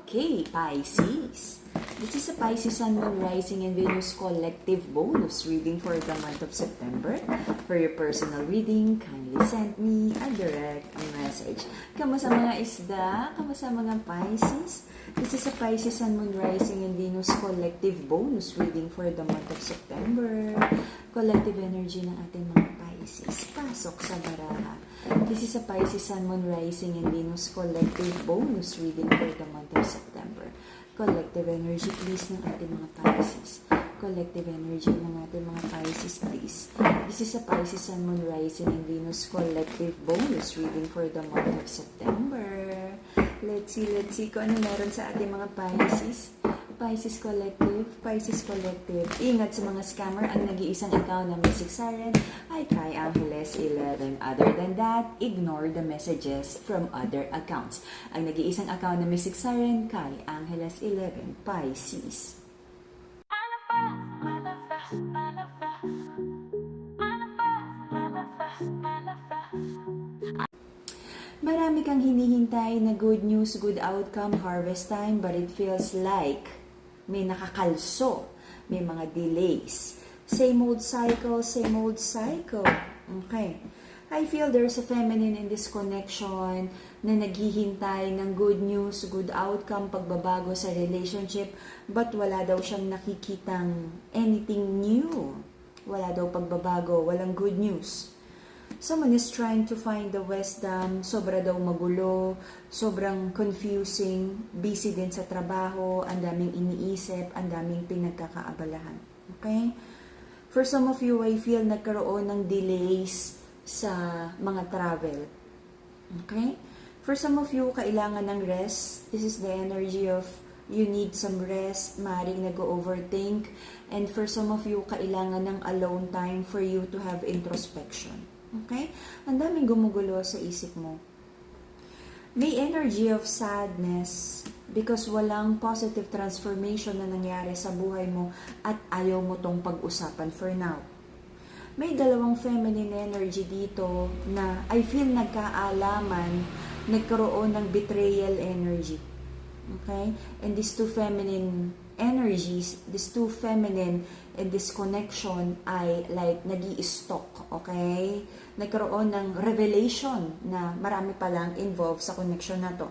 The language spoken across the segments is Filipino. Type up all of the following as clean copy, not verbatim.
Okay, Pisces. This is a Pisces Sun, Moon, Rising, and Venus collective bonus reading for the month of September. For your personal reading, kindly send me a direct message. Kamusta mga isda? Kamusta mga Pisces? This is a Pisces Sun, Moon, Rising, and Venus collective bonus reading for the month of September. Collective energy ng ating mga Pisces. Pasok sa baraha. This is a Pisces Sun, Moon, Rising, and Venus collective bonus reading for the month of September. Collective energy, please, ng ating mga Pisces. Collective energy ng ating mga Pisces, please. This is a Pisces Sun, Moon, Rising, and Venus collective bonus reading for the month of September. Let's see kung ano meron sa ating mga Pisces. Pisces Collective. Ingat sa mga scammer. Ang nag-iisang account na Mystic Siren ay kay Angeles 11. Other than that, ignore the messages from other accounts. Ang nag-iisang account na Mystic Siren kay Angeles 11, Pisces. Marami kang hinihintay na good news, good outcome, harvest time, but it feels like may nakakalso, may mga delays. Same old cycle. Okay. I feel there's a feminine in this connection na naghihintay ng good news, good outcome, pagbabago sa relationship, but wala daw siyang nakikitang anything new. Wala daw pagbabago, walang good news. Someone is trying to find the wisdom, sobra daw magulo, sobrang confusing, busy din sa trabaho, ang daming iniisip, ang daming pinagkakaabalahan. Okay? For some of you, I feel nagkaroon ng delays sa mga travel. Okay? For some of you, kailangan ng rest. This is the energy of you need some rest, maaaring nag-overthink. And for some of you, kailangan ng alone time for you to have introspection. Okay? Ang daming gumugulo sa isip mo. May energy of sadness because walang positive transformation na nangyari sa buhay mo at ayaw mo tong pag-usapan for now. May dalawang feminine energy dito na I feel nagkaalaman, nagkaroon ng betrayal energy. Okay? And these two feminine energies, these two feminine and this connection ay like nag-i-stock, okay? Nagkaroon ng revelation na marami palang involved sa connection na to.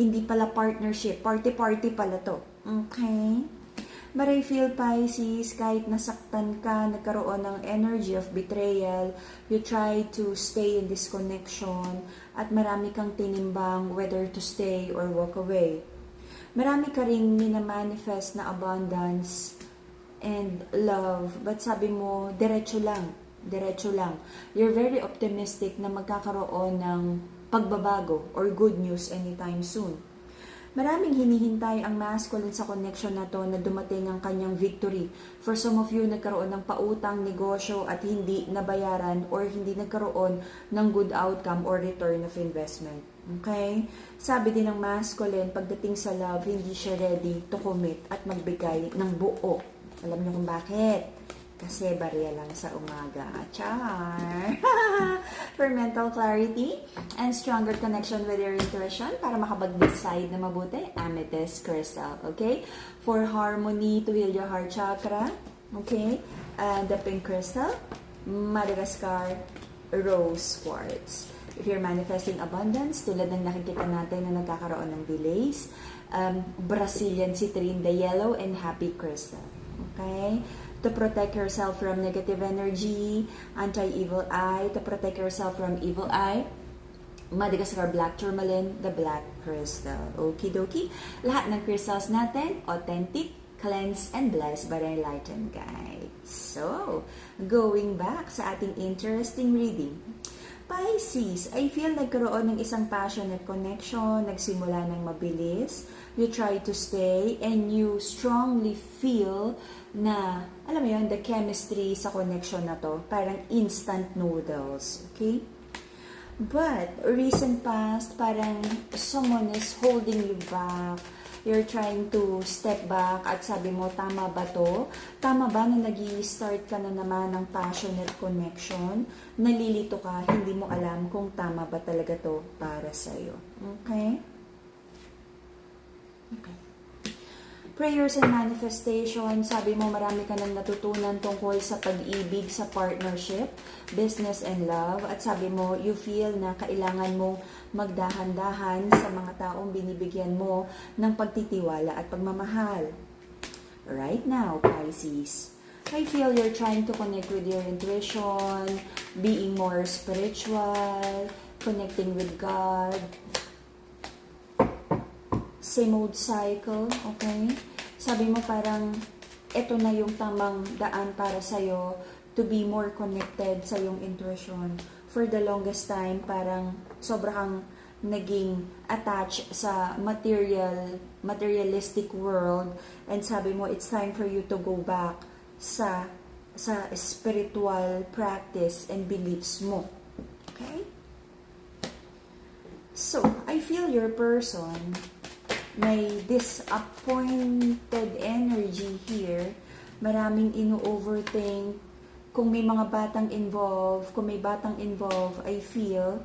Hindi pala partnership, party-party pala to. Okay? But I feel, Pisces, kahit nasaktan ka, nagkaroon ng energy of betrayal, you try to stay in this connection at marami kang tinimbang whether to stay or walk away. Marami ka rin minamanifest na abundance and love, but sabi mo, diretso lang. You're very optimistic na magkakaroon ng pagbabago or good news anytime soon. Maraming hinihintay ang masculine sa connection na to na dumating ang kanyang victory. For some of you, nagkaroon ng pautang, negosyo at hindi nabayaran or hindi nagkaroon ng good outcome or return of investment. Okay? Sabi din ng masculine, pagdating sa love, hindi siya ready to commit at magbigay ng buo. Alam niyo kung bakit? Kasi barya lang sa umaga. Char! For mental clarity and stronger connection with your intuition para makapag-decide na mabuti, amethyst crystal. Okay? For harmony to heal your heart chakra. Okay? The pink crystal, Madagascar rose quartz. If you're manifesting abundance, tulad ng nakikita natin na nagkakaroon ng delays, Brazilian citrine, the yellow and happy crystal. Okay? To protect yourself from negative energy, anti-evil eye, to protect yourself from evil eye, Madagascar black tourmaline, the black crystal. Okie dokie. Lahat ng crystals natin, authentic, cleanse, and blessed by the enlightened guide. So, going back sa ating interesting reading. Pisces, I feel nagkaroon ng isang passionate connection, nagsimula ng mabilis, you try to stay, and you strongly feel na, alam mo yun, the chemistry sa connection na to, parang instant noodles, okay? But, recent past, parang someone is holding you back, you're trying to step back at sabi mo, tama ba to? Tama ba na nag-i-start ka na naman ng passionate connection? Nalilito ka, hindi mo alam kung tama ba talaga to para sa'yo. Okay? Prayers and manifestation, sabi mo marami ka nang natutunan tungkol sa pag-ibig, sa partnership, business and love. At sabi mo, you feel na kailangan mong magdahan-dahan sa mga taong binibigyan mo ng pagtitiwala at pagmamahal. Right now, Pisces, I feel you're trying to connect with your intuition, being more spiritual, connecting with God. Same old cycle, okay? Sabi mo parang ito na yung tamang daan para sa'yo to be more connected sa yung intuition. For the longest time, parang sobrang naging attached sa materialistic world, and sabi mo it's time for you to go back sa spiritual practice and beliefs mo. Okay? So, I feel your person may disappointed energy here. Maraming ino-overthink. Kung may mga batang involved, I feel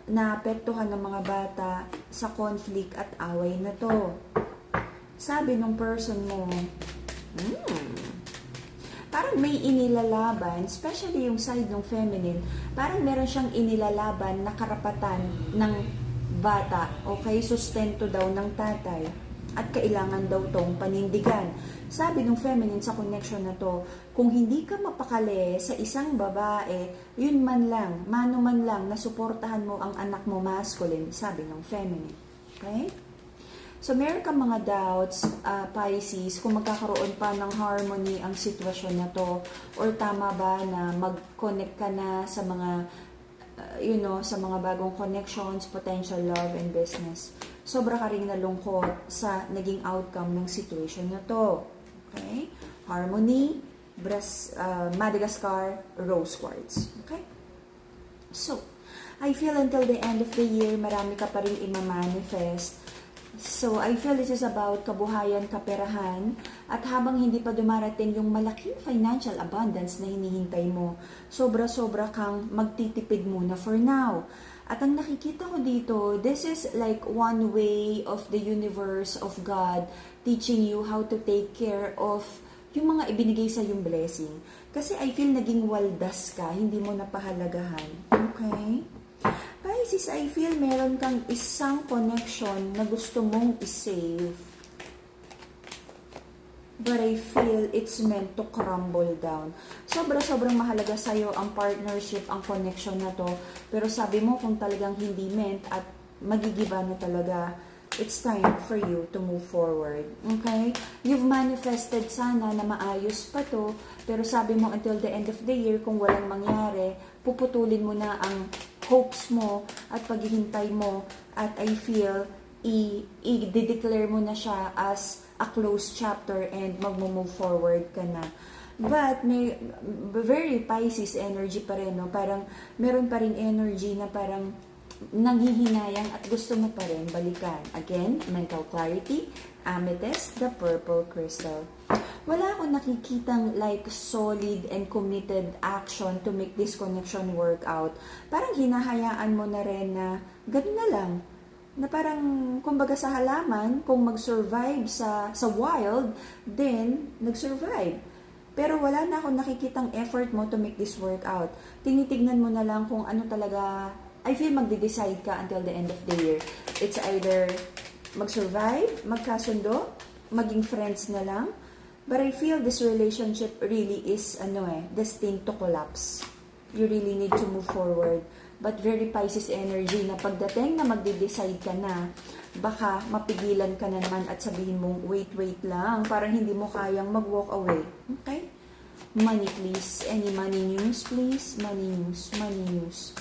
naapektuhan ng mga bata sa conflict at away na to. Sabi nung person mo, parang may inilalaban, especially yung side ng feminine, parang meron siyang inilalaban na karapatan ng bata, okay? Sustento daw ng tatay at kailangan daw tong panindigan. Sabi ng feminine sa connection na to, kung hindi ka mapakali sa isang babae, yun man lang, mano man lang, nasuportahan mo ang anak mo masculine, sabi ng feminine. Okay? So, meron kang mga doubts, Pisces, kung magkakaroon pa ng harmony ang sitwasyon na to, or tama ba na mag-connect ka na sa mga sa mga bagong connections, potential love and business. Sobra ka rin nalungkot sa naging outcome ng situation na to. Okay? Harmony, Madagascar, Rose Quartz. Okay? So, I feel until the end of the year, marami ka pa rin ima-manifest. So, I feel this is about kabuhayan, kaperahan, at habang hindi pa dumarating yung malaking financial abundance na hinihintay mo, sobra-sobra kang magtitipid muna for now. At ang nakikita ko dito, this is like one way of the universe, of God, teaching you how to take care of yung mga ibinigay sa yung blessing. Kasi I feel naging waldas ka, hindi mo napahalagahan. Okay? Pisces, I feel meron kang isang connection na gusto mong isave. But I feel it's meant to crumble down. Sobrang mahalaga sa'yo ang partnership, ang connection na to. Pero sabi mo kung talagang hindi meant at magigiba na talaga, it's time for you to move forward. Okay? You've manifested sana na maayos pa to, pero sabi mo until the end of the year, kung walang mangyari, puputulin mo na ang hopes mo at paghihintay mo, at I feel i-declare mo na siya as a closed chapter and mag-move forward ka na. But may very Pisces energy pa rin, no? Parang meron pa rin energy na parang nanghihinayang at gusto mo pa rin balikan. Again, mental clarity, amethyst, the purple crystal. Wala akong nakikitang like solid and committed action to make this connection work out. Parang hinahayaan mo na rin na gano'n na lang. Na parang, kumbaga sa halaman, kung mag-survive sa wild, then nag-survive. Pero wala na akong nakikitang effort mo to make this work out. Tinitignan mo na lang kung ano talaga, I feel magde-decide ka until the end of the year. It's either mag-survive, magkasundo, maging friends na lang. But I feel this relationship really is destined to collapse. You really need to move forward. But very Pisces energy na pagdating na magde-decide ka na, baka mapigilan ka na naman at sabihin mong, wait lang, parang hindi mo kayang mag-walk away. Okay? Money please. Any money news please? Money news.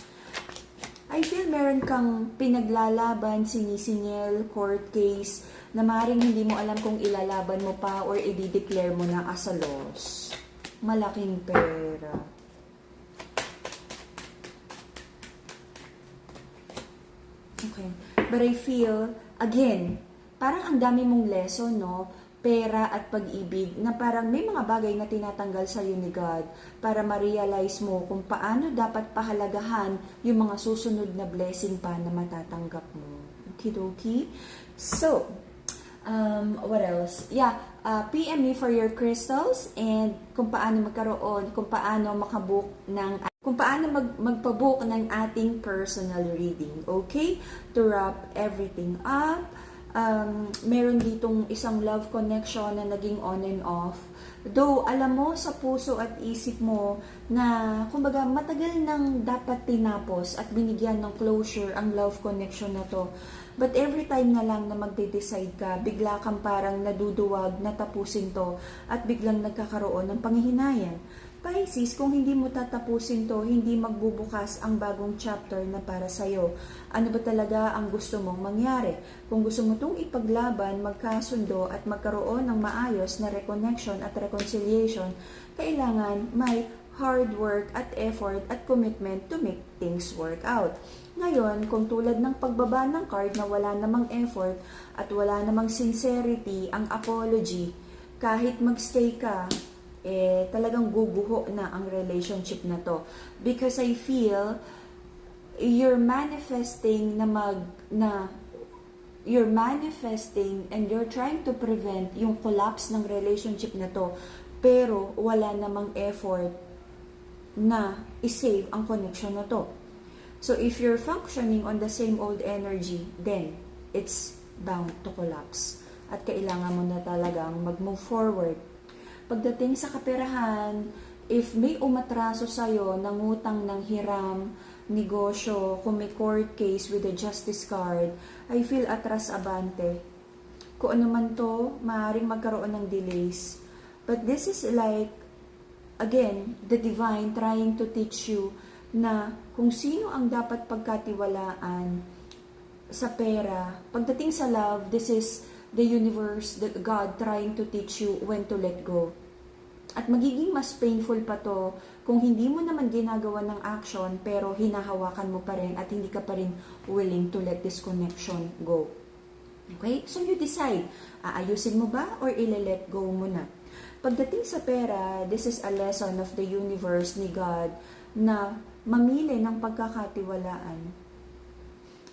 I feel meron kang pinaglalaban, sinisingil, court case, na maaaring hindi mo alam kung ilalaban mo pa or i-declare mo na as a loss. Malaking pera. Okay. But I feel, again, parang ang dami mong lesson, no? Pera at pag-ibig, na parang may mga bagay na tinatanggal sa iyo ni God para ma-realize mo kung paano dapat pahalagahan yung mga susunod na blessing pa na matatanggap mo. Okidoki? So, What else? Yeah, PM me for your crystals and kung paano magkaroon, kung paano kung paano magpabook ng ating personal reading. Okay? To wrap everything up, meron ditong isang love connection na naging on and off. Though, alam mo sa puso at isip mo na, kumbaga, matagal nang dapat tinapos at binigyan ng closure ang love connection na to. But every time na lang na magde-decide ka, bigla kang parang naduduwag na tapusin to at biglang nagkakaroon ng panghihinayang. Pisces, kung hindi mo tatapusin to, hindi magbubukas ang bagong chapter na para sa'yo. Ano ba talaga ang gusto mong mangyari? Kung gusto mo itong ipaglaban, magkasundo at magkaroon ng maayos na reconnection at reconciliation, kailangan may hard work at effort at commitment to make things work out. Ngayon, kung tulad ng pagbaba ng card na wala namang effort at wala namang sincerity, ang apology, kahit magstay ka, talagang guguho na ang relationship na to. Because I feel you're manifesting you're manifesting and you're trying to prevent yung collapse ng relationship na to, pero wala namang effort na isave ang connection na to. So if you're functioning on the same old energy, then it's bound to collapse. At kailangan mo na talagang mag-move forward. Pagdating sa kaperahan, if may umatraso sa'yo, nangutang ng hiram, negosyo, kung may court case with a justice card, I feel atras abante. Kung ano man to, maaaring magkaroon ng delays. But this is like, again, the divine trying to teach you na kung sino ang dapat pagkatiwalaan sa pera. Pagdating sa love, this is the universe, the God trying to teach you when to let go. At magiging mas painful pa to kung hindi mo naman ginagawa ng action pero hinahawakan mo pa rin at hindi ka pa rin willing to let this connection go. Okay? So you decide, aayusin mo ba or ile-let go mo na? Pagdating sa pera, this is a lesson of the universe ni God na mamili ng pagkakatiwalaan.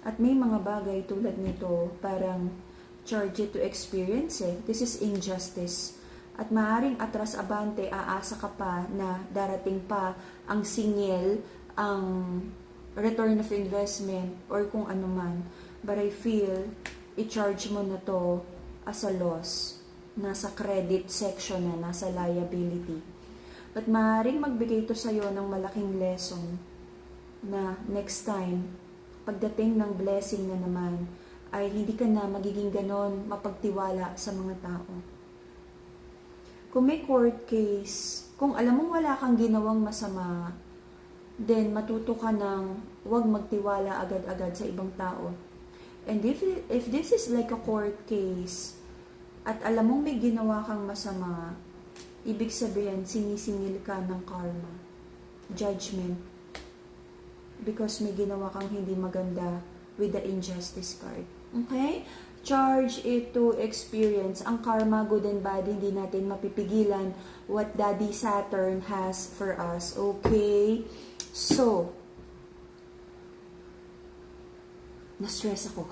At may mga bagay tulad nito, parang charge it to experience it. This is injustice. At maaaring atras abante, aasa ka pa na darating pa ang singil, ang return of investment, or kung ano man. But I feel, i-charge mo na to as a loss. Nasa credit section na, nasa liability. At maaaring magbigay to sa'yo ng malaking lesson na next time, pagdating ng blessing na naman, ay hindi ka na magiging ganon mapagtiwala sa mga tao. Kung may court case, kung alam mo wala kang ginawang masama, then matuto ka ng huwag magtiwala agad-agad sa ibang tao. And if this is like a court case, at alam mong may ginawa kang masama, ibig sabihin, sinisingil ka ng karma, judgment, because may ginawa kang hindi maganda with the injustice card. Okay? Charge it to experience. Ang karma, good and bad, hindi natin mapipigilan what Daddy Saturn has for us. Okay? So, na-stress ako.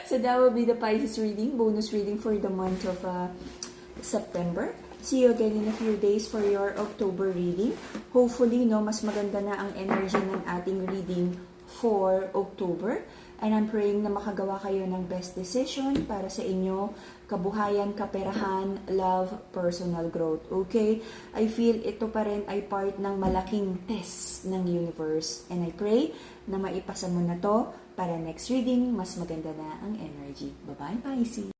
So, that will be the Pisces reading, bonus reading for the month of September. See you again in a few days for your October reading. Hopefully, no, mas maganda na ang energy ng ating reading for October. And I'm praying na makagawa kayo ng best decision para sa inyo, kabuhayan, kaperahan, love, personal growth. Okay? I feel ito pa rin ay part ng malaking test ng universe. And I pray na maipasa mo na to para next reading, mas maganda na ang energy. Bye-bye, Pisces!